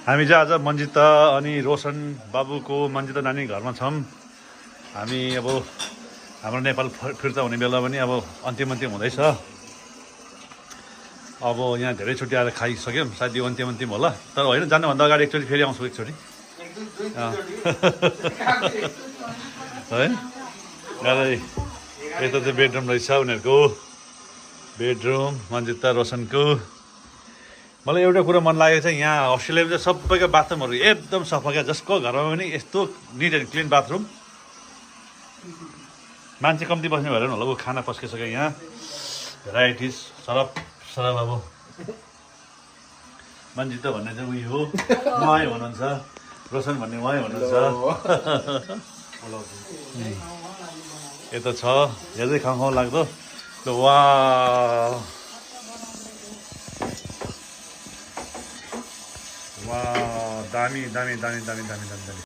हामी चाहिँ आज मन्जिता अनि रोशन बाबुको मन्जिता नानी घरमा छौँ। हामी अब हाम्रो नेपाल फिर्ता हुने बेला पनि अब अन्तिम हुँदैछ। अब यहाँ धेरै छुट्टी आएर खाइसक्यौँ, सायद यो अन्तिम होला। तर होइन, जानुभन्दा अगाडि एकचोटि फेरि आउँछु एकचोटि है। यता चाहिँ बेडरुम रहेछ उनीहरूको, बेडरुम मन्जिता रोशनको। मलाई एउटा कुरा मन लागेको छ, यहाँ अस्ट्रेलियामा चाहिँ सबैको बाथरुमहरू एकदम सफा क्या। जसको घरमा पनि यस्तो निट एन्ड क्लिन बाथरुम। मान्छे कम्ती बस्ने भएर होला, ऊ खाना पस्किसक्यो यहाँ। भेराइटिज सरप अब मन्जिता भन्ने चाहिँ उयो हो, उहाँ हुनुहुन्छ। रोशन भन्ने उहाँ हुनुहुन्छ। यता छ, हेर्दै खाउँ लाग्दो। वाह, दामी।